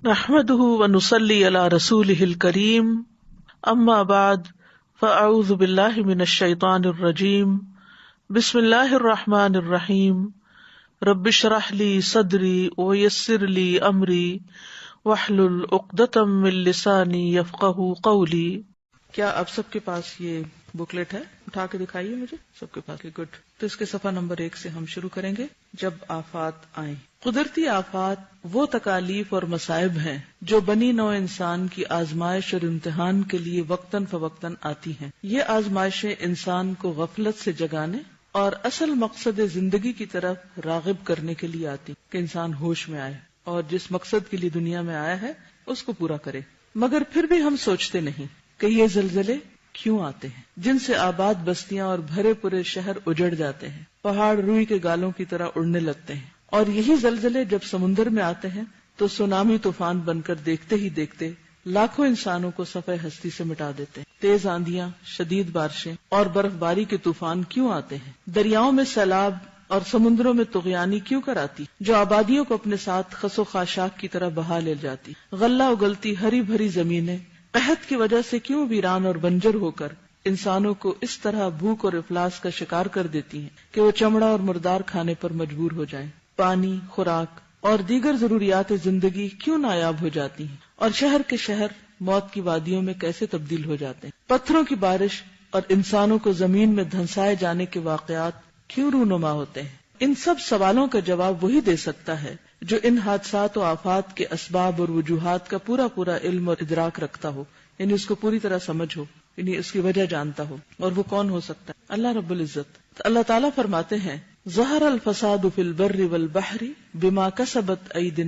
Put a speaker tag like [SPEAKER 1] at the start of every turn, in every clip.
[SPEAKER 1] نحمده ونصلي على رسوله الكريم اما بعد فاعوذ بالله من الشيطان الرجيم بسم الله الرحمن الرحيم رب اشرح لي صدري ويسر لي امري واحلل عقدة من لساني يفقهوا قولي۔ کیا آپ سب کے پاس یہ بکلیٹ ہے؟ اٹھا کے دکھائیے مجھے، سب کے پاس، گڈ۔ تو اس کے صفحہ نمبر 1 سے ہم شروع کریں گے۔ جب آفات آئیں، قدرتی آفات وہ تکالیف اور مصائب ہیں جو بنی نوع انسان کی آزمائش اور امتحان کے لیے وقتاً فوقتاً آتی ہیں۔ یہ آزمائشیں انسان کو غفلت سے جگانے اور اصل مقصد زندگی کی طرف راغب کرنے کے لیے آتی، کہ انسان ہوش میں آئے اور جس مقصد کے لیے دنیا میں آیا ہے اس کو پورا کرے۔ مگر پھر بھی ہم سوچتے نہیں کہ یہ زلزلے کیوں آتے ہیں جن سے آباد بستیاں اور بھرے پورے شہر اجڑ جاتے ہیں، پہاڑ روئی کے گالوں کی طرح اڑنے لگتے ہیں، اور یہی زلزلے جب سمندر میں آتے ہیں تو سونامی طوفان بن کر دیکھتے ہی دیکھتے لاکھوں انسانوں کو صفحہ ہستی سے مٹا دیتے ہیں۔ تیز آندیاں، شدید بارشیں اور برف باری کے طوفان کیوں آتے ہیں؟ دریاؤں میں سیلاب اور سمندروں میں طغیانی کیوں کراتی جو آبادیوں کو اپنے ساتھ خس و خاشاک کی طرح بہا لے جاتی؟ غلہ اگلتی ہری بھری زمینیں قحط کی وجہ سے کیوں ویران اور بنجر ہو کر انسانوں کو اس طرح بھوک اور افلاس کا شکار کر دیتی ہیں کہ وہ چمڑا اور مردار کھانے پر مجبور ہو جائیں؟ پانی، خوراک اور دیگر ضروریات زندگی کیوں نایاب ہو جاتی ہیں اور شہر کے شہر موت کی وادیوں میں کیسے تبدیل ہو جاتے ہیں؟ پتھروں کی بارش اور انسانوں کو زمین میں دھنسائے جانے کے واقعات کیوں رونما ہوتے ہیں؟ ان سب سوالوں کا جواب وہی دے سکتا ہے جو ان حادثات و آفات کے اسباب اور وجوہات کا پورا علم اور ادراک رکھتا ہو، یعنی اس کو پوری طرح سمجھ ہو، یعنی اس کی وجہ جانتا ہو۔ اور وہ کون ہو سکتا ہے؟ اللہ رب العزت۔ تو اللہ تعالیٰ فرماتے ہیں ظہر الفساد فی البر والبحر بما کسبت ایدی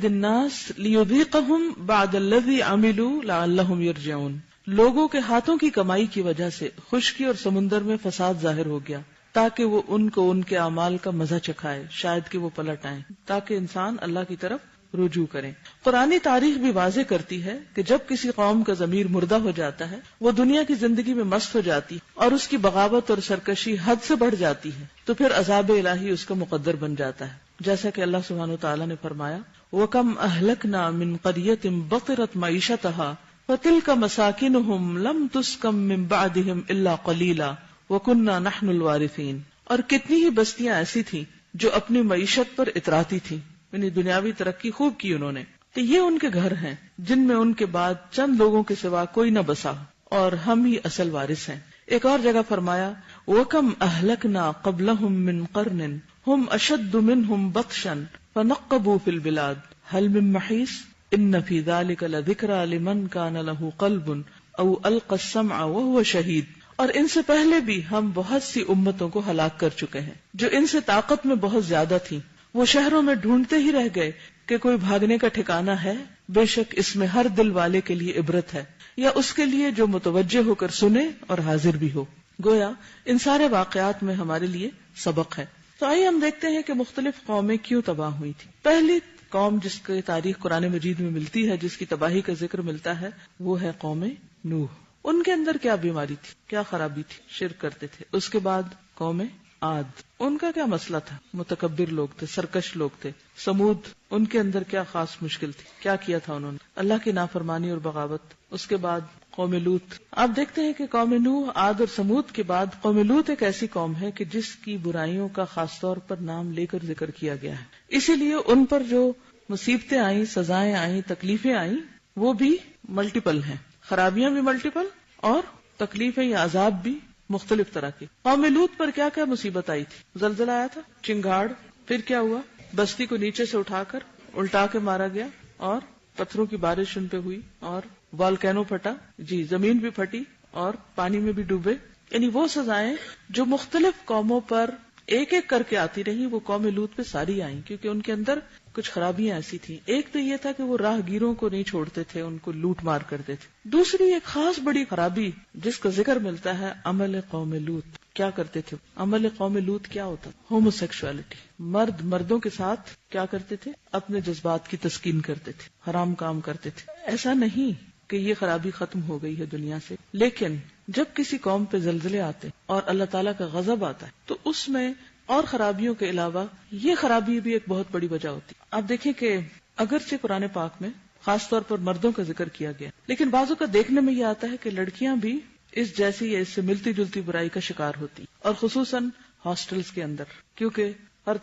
[SPEAKER 1] الناس لیذیقہم بعد الذی عملوا لعلہم یرجعون۔ لوگوں کے ہاتھوں کی کمائی کی وجہ سے خشکی اور سمندر میں فساد ظاہر ہو گیا تاکہ وہ ان کو ان کے اعمال کا مزہ چکھائے، شاید کہ وہ پلٹ آئیں، تاکہ انسان اللہ کی طرف رجوع کریں۔ قرآنی تاریخ بھی واضح کرتی ہے کہ جب کسی قوم کا ضمیر مردہ ہو جاتا ہے، وہ دنیا کی زندگی میں مست ہو جاتی اور اس کی بغاوت اور سرکشی حد سے بڑھ جاتی ہے، تو پھر عذاب الہی اس کا مقدر بن جاتا ہے، جیسا کہ اللہ سبحانہ وتعالیٰ نے فرمایا وَكَمْ أَهْلَكْنَا مِنْ قَرْيَةٍ بَطِرَتْ مَعِيشَتَهَا فَتِلْكَ مَسَاكِنُهُمْ لَمْ تُسْكَنْ مِنْ بَعْدِهِمْ إِلَّا قَلِيلًا وَكُنَّا نَحْنُ الْوَارِثِينَ۔ اور کتنی ہی بستیاں ایسی تھیں جو اپنی معیشت پر اتراتی تھیں، یعنی دنیاوی ترقی خوب کی انہوں نے، تو یہ ان کے گھر ہیں جن میں ان کے بعد چند لوگوں کے سوا کوئی نہ بسا، اور ہم ہی اصل وارث ہیں۔ ایک اور جگہ فرمایا وَكَمْ أَهْلَكْنَا قَبْلَهُمْ مِنْ قَرْنٍ هُمْ أَشَدُّ مِنْهُمْ بَطْشًا فَنَقَّبُوا فِي الْبِلَادِ هَلْ مِنْ مَحِيصٍ إِنَّ فِي ذَلِكَ لَذِكْرَى لِمَنْ كَانَ لَهُ قَلْبٌ أَوْ أَلْقَى السَّمْعَ وَهُوَ شَهِيدٌ۔ اور ان سے پہلے بھی ہم بہت سی امتوں کو ہلاک کر چکے ہیں جو ان سے طاقت میں بہت زیادہ تھیں، وہ شہروں میں ڈھونڈتے ہی رہ گئے کہ کوئی بھاگنے کا ٹھکانہ ہے، بے شک اس میں ہر دل والے کے لیے عبرت ہے، یا اس کے لیے جو متوجہ ہو کر سنے اور حاضر بھی ہو۔ گویا ان سارے واقعات میں ہمارے لیے سبق ہے۔ تو آئیے ہم دیکھتے ہیں کہ مختلف قومیں کیوں تباہ ہوئی تھی۔ پہلی قوم جس کی تاریخ قرآن مجید میں ملتی ہے، جس کی تباہی کا ذکر ملتا ہے، وہ ہے قوم نوح۔ ان کے اندر کیا بیماری تھی، کیا خرابی تھی؟ شرک کرتے تھے۔ اس کے بعد قوم عاد، ان کا کیا مسئلہ تھا؟ متکبر لوگ تھے، سرکش لوگ تھے۔ سمود، ان کے اندر کیا خاص مشکل تھی؟ کیا کیا تھا انہوں نے؟ اللہ کی نافرمانی اور بغاوت۔ اس کے بعد قوم لوط۔ آپ دیکھتے ہیں کہ قوم نوح، عاد اور سمود کے بعد قوم لوط ایک ایسی قوم ہے کہ جس کی برائیوں کا خاص طور پر نام لے کر ذکر کیا گیا ہے، اسی لیے ان پر جو مصیبتیں آئیں، سزائیں آئیں، تکلیفیں آئیں، وہ بھی ملٹیپل ہیں، خرابیاں بھی ملٹیپل اور تکلیفیں یا عذاب بھی مختلف طرح کے۔ قوم لوط پر کیا کیا مصیبت آئی تھی؟ زلزلہ آیا تھا، چنگاڑ، پھر کیا ہوا؟ بستی کو نیچے سے اٹھا کر الٹا کے مارا گیا، اور پتھروں کی بارش ان پہ ہوئی، اور والکینو پھٹا، جی زمین بھی پھٹی اور پانی میں بھی ڈوبے۔ یعنی وہ سزائیں جو مختلف قوموں پر ایک ایک کر کے آتی رہی، وہ قوم لوط پہ ساری آئیں، کیونکہ ان کے اندر کچھ خرابیاں ایسی تھیں۔ ایک تو یہ تھا کہ وہ راہ گیروں کو نہیں چھوڑتے تھے، ان کو لوٹ مار کرتے تھے۔ دوسری ایک خاص بڑی خرابی جس کا ذکر ملتا ہے، عمل قوم لوط۔ کیا کرتے تھے عمل قوم لوط؟ کیا ہوتا؟ ہومو سیکشوالٹی، مرد مردوں کے ساتھ کیا کرتے تھے؟ اپنے جذبات کی تسکین کرتے تھے، حرام کام کرتے تھے۔ ایسا نہیں کہ یہ خرابی ختم ہو گئی ہے دنیا سے، لیکن جب کسی قوم پہ زلزلے آتے اور اللہ تعالیٰ کا غضب آتا ہے تو اس میں اور خرابیوں کے علاوہ یہ خرابی بھی ایک بہت بڑی وجہ ہوتی ہے۔ آپ دیکھیں کہ اگرچہ قرآن پاک میں خاص طور پر مردوں کا ذکر کیا گیا، لیکن بعضوں کا دیکھنے میں یہ آتا ہے کہ لڑکیاں بھی اس جیسی یا اس سے ملتی جلتی برائی کا شکار ہوتی، اور خصوصاً ہاسٹلز کے اندر، کیونکہ ہر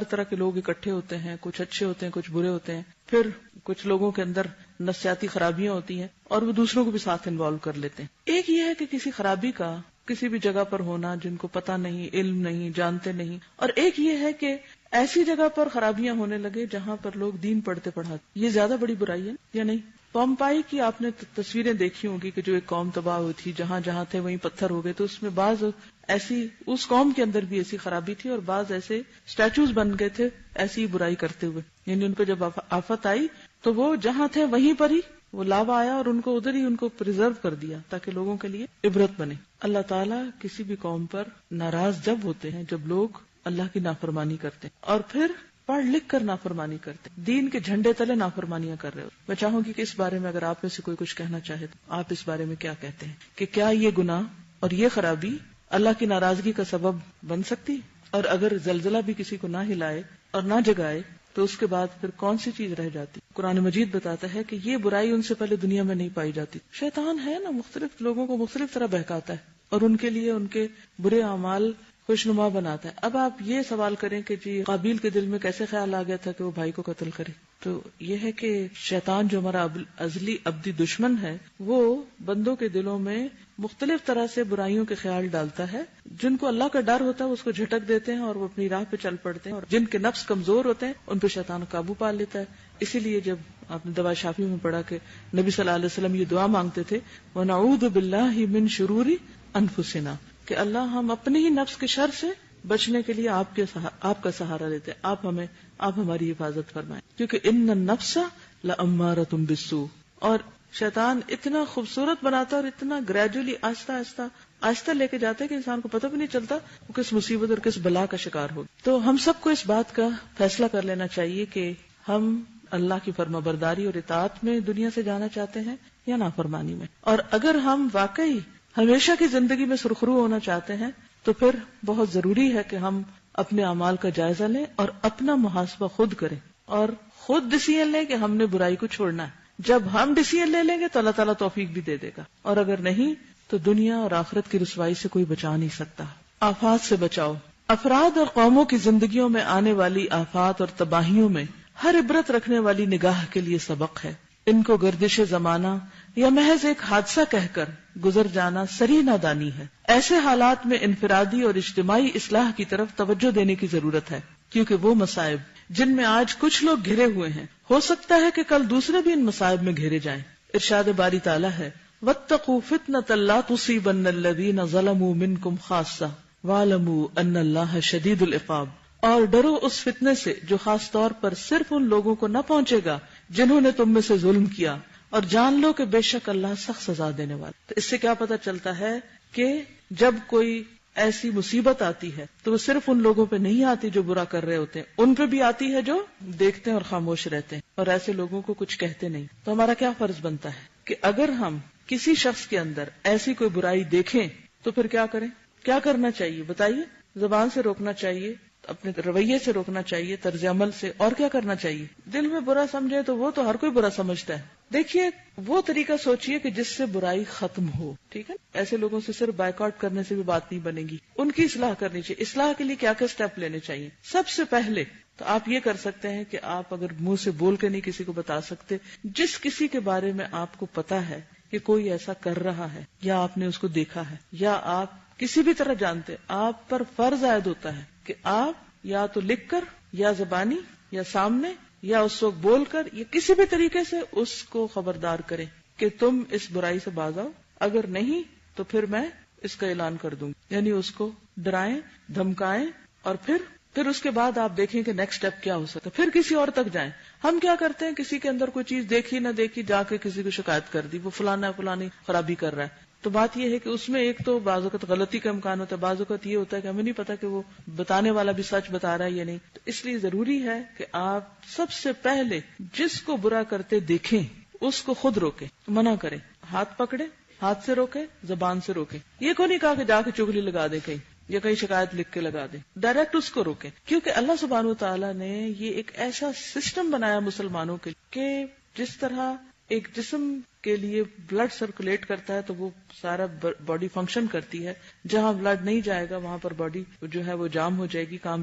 [SPEAKER 1] طرح کے لوگ اکٹھے ہوتے ہیں، کچھ اچھے ہوتے ہیں، کچھ برے ہوتے ہیں، پھر کچھ لوگوں کے اندر نفسیاتی خرابیاں ہوتی ہیں اور وہ دوسروں کو بھی ساتھ انوالو کر لیتے ہیں۔ ایک یہ ہے کہ کسی خرابی کا کسی بھی جگہ پر ہونا جن کو پتہ نہیں، علم نہیں، جانتے نہیں، اور ایک یہ ہے کہ ایسی جگہ پر خرابیاں ہونے لگے جہاں پر لوگ دین پڑھتے پڑھاتے، یہ زیادہ بڑی برائی ہے یا نہیں؟ پومپائی کی آپ نے تصویریں دیکھی ہوں گی کہ جو ایک قوم تباہ ہوئی تھی، جہاں جہاں تھے وہیں پتھر ہو گئے، تو اس میں بعض ایسی اس قوم کے اندر بھی ایسی خرابی تھی اور بعض ایسے اسٹیچوز بن گئے تھے ایسی برائی کرتے ہوئے، یعنی ان پہ جب آفت آئی تو وہ جہاں تھے وہیں پر ہی وہ لاوا آیا اور ان کو ادھر ہی ان کو پریزرو کر دیا تاکہ لوگوں کے لیے عبرت بنے۔ اللہ تعالیٰ کسی بھی قوم پر ناراض جب ہوتے ہیں جب لوگ اللہ کی نافرمانی کرتے ہیں اور پھر پڑھ لکھ کر نافرمانی کرتے ہیں، دین کے جھنڈے تلے نافرمانیاں کر رہے ہو۔ میں چاہوں گی کہ اس بارے میں اگر آپ میں سے کوئی کچھ کہنا چاہے تو آپ اس بارے میں کیا کہتے ہیں کہ کیا یہ گناہ اور یہ خرابی اللہ کی ناراضگی کا سبب بن سکتی؟ اور اگر زلزلہ بھی کسی کو نہ ہلائے اور نہ جگائے تو اس کے بعد پھر کون سی چیز رہ جاتی؟ قرآن مجید بتاتا ہے کہ یہ برائی ان سے پہلے دنیا میں نہیں پائی جاتی۔ شیطان ہے نا، مختلف لوگوں کو مختلف طرح بہکاتا ہے اور ان کے لیے ان کے برے اعمال خوشنما بناتا ہے۔ اب آپ یہ سوال کریں کہ جی قابیل کے دل میں کیسے خیال آ گیا تھا کہ وہ بھائی کو قتل کرے، تو یہ ہے کہ شیطان جو ہمارا ازلی ابدی دشمن ہے وہ بندوں کے دلوں میں مختلف طرح سے برائیوں کے خیال ڈالتا ہے، جن کو اللہ کا ڈر ہوتا ہے اس کو جھٹک دیتے ہیں اور وہ اپنی راہ پہ چل پڑتے ہیں، اور جن کے نفس کمزور ہوتے ہیں ان پہ شیطان قابو پا لیتا ہے۔ اسی لیے جب آپ نے دوا شافی میں پڑھا کہ نبی صلی اللہ علیہ وسلم یہ دعا مانگتے تھے وَنَعُوذُ بِاللَّهِ مِن شُرُورِ أَنفُسِنَا، کہ اللہ ہم اپنے ہی نفس کے شر سے بچنے کے لیے آپ کا سہارا لیتے ہیں، آپ ہماری حفاظت فرمائیں، کیونکہ ان النفس لأمارۃ بالسوء، اور شیطان اتنا خوبصورت بناتا ہے اور اتنا گریجولی آہستہ لے کے جاتا ہے کہ انسان کو پتہ بھی نہیں چلتا وہ کس مصیبت اور کس بلا کا شکار ہو۔ تو ہم سب کو اس بات کا فیصلہ کر لینا چاہیے کہ ہم اللہ کی فرما برداری اور اطاعت میں دنیا سے جانا چاہتے ہیں یا نافرمانی میں، اور اگر ہم واقعی ہمیشہ کی زندگی میں سرخرو ہونا چاہتے ہیں تو پھر بہت ضروری ہے کہ ہم اپنے اعمال کا جائزہ لیں اور اپنا محاسبہ خود کریں اور خود ڈیسیژن لیں کہ ہم نے برائی کو چھوڑنا ہے۔ جب ہم ڈیسیژن لے لیں گے تو اللہ تعالیٰ توفیق بھی دے دے گا، اور اگر نہیں تو دنیا اور آخرت کی رسوائی سے کوئی بچا نہیں سکتا۔ آفات سے بچاؤ۔ افراد اور قوموں کی زندگیوں میں آنے والی آفات اور تباہیوں میں ہر عبرت رکھنے والی نگاہ کے لیے سبق ہے۔ ان کو گردش زمانہ یا محض ایک حادثہ کہہ کر گزر جانا صریح نادانی ہے۔ ایسے حالات میں انفرادی اور اجتماعی اصلاح کی طرف توجہ دینے کی ضرورت ہے، کیونکہ وہ مصائب جن میں آج کچھ لوگ گھرے ہوئے ہیں ہو سکتا ہے کہ کل دوسرے بھی ان مصائب میں گھیرے جائیں۔ ارشاد باری تعالیٰ ہے وَاتَّقُوا فِتْنَةً لَا تُصِيبَنَّ الَّذِينَ ظَلَمُوا مِنْكُمْ خَاصَّةً وَاعْلَمُوا أَنَّ اللَّهَ شَدِيدُ الْعِقَابِ، اور ڈرو اس فتنے سے جو خاص طور پر صرف ان لوگوں کو نہ پہنچے گا جنہوں نے تم میں سے ظلم کیا، اور جان لو کہ بے شک اللہ سخت سزا دینے والا۔ تو اس سے کیا پتہ چلتا ہے کہ جب کوئی ایسی مصیبت آتی ہے تو وہ صرف ان لوگوں پہ نہیں آتی جو برا کر رہے ہوتے ہیں، ان پہ بھی آتی ہے جو دیکھتے ہیں اور خاموش رہتے ہیں اور ایسے لوگوں کو کچھ کہتے نہیں۔ تو ہمارا کیا فرض بنتا ہے کہ اگر ہم کسی شخص کے اندر ایسی کوئی برائی دیکھیں تو پھر کیا کریں؟ کیا کرنا چاہیے بتائیے؟ زبان سے روکنا چاہیے، اپنے رویے سے روکنا چاہیے، طرز عمل سے، اور کیا کرنا چاہیے؟ دل میں برا سمجھے تو وہ تو ہر کوئی برا سمجھتا ہے، دیکھیے وہ طریقہ سوچیے کہ جس سے برائی ختم ہو، ٹھیک ہے؟ ایسے لوگوں سے صرف بائیکاٹ کرنے سے بھی بات نہیں بنے گی، ان کی اصلاح کرنی چاہیے۔ اصلاح کے لیے کیا کیا سٹیپ لینے چاہیے؟ سب سے پہلے تو آپ یہ کر سکتے ہیں کہ آپ اگر منہ سے بول کے نہیں کسی کو بتا سکتے، جس کسی کے بارے میں آپ کو پتا ہے کہ کوئی ایسا کر رہا ہے یا آپ نے اس کو دیکھا ہے یا آپ کسی بھی طرح جانتے، آپ پر فرض عائد ہوتا ہے کہ آپ یا تو لکھ کر یا زبانی یا سامنے یا اس وقت بول کر یا کسی بھی طریقے سے اس کو خبردار کریں کہ تم اس برائی سے باز آؤ، اگر نہیں تو پھر میں اس کا اعلان کر دوں گی، یعنی اس کو ڈرائیں، دھمکائیں، اور پھر اس کے بعد آپ دیکھیں کہ نیکسٹ سٹیپ کیا ہو سکتا ہے، پھر کسی اور تک جائیں۔ ہم کیا کرتے ہیں، کسی کے اندر کوئی چیز دیکھی نہ دیکھی جا کے کسی کو شکایت کر دی، وہ فلانی خرابی کر رہا ہے، تو بات یہ ہے کہ اس میں ایک تو بعض اوقات غلطی کا امکان ہوتا ہے، بعض اوقات یہ ہوتا ہے کہ ہمیں نہیں پتا کہ وہ بتانے والا بھی سچ بتا رہا ہے یا نہیں، تو اس لیے ضروری ہے کہ آپ سب سے پہلے جس کو برا کرتے دیکھیں اس کو خود روکیں، منع کریں، ہاتھ پکڑے، ہاتھ سے روکے، زبان سے روکے۔ یہ کو نہیں کہا کہ جا کے چغلی لگا دے کہیں، یا کہیں شکایت لکھ کے لگا دیں، ڈائریکٹ اس کو روکیں، کیونکہ اللہ سبحانہ وتعالی نے یہ ایک ایسا سسٹم بنایا مسلمانوں کے کہ جس طرح ایک جسم کے لیے بلڈ سرکولیٹ کرتا ہے تو وہ سارا باڈی فنکشن کرتی ہے، جہاں بلڈ نہیں جائے گا وہاں پر باڈی جو ہے وہ جام ہو جائے گی، کام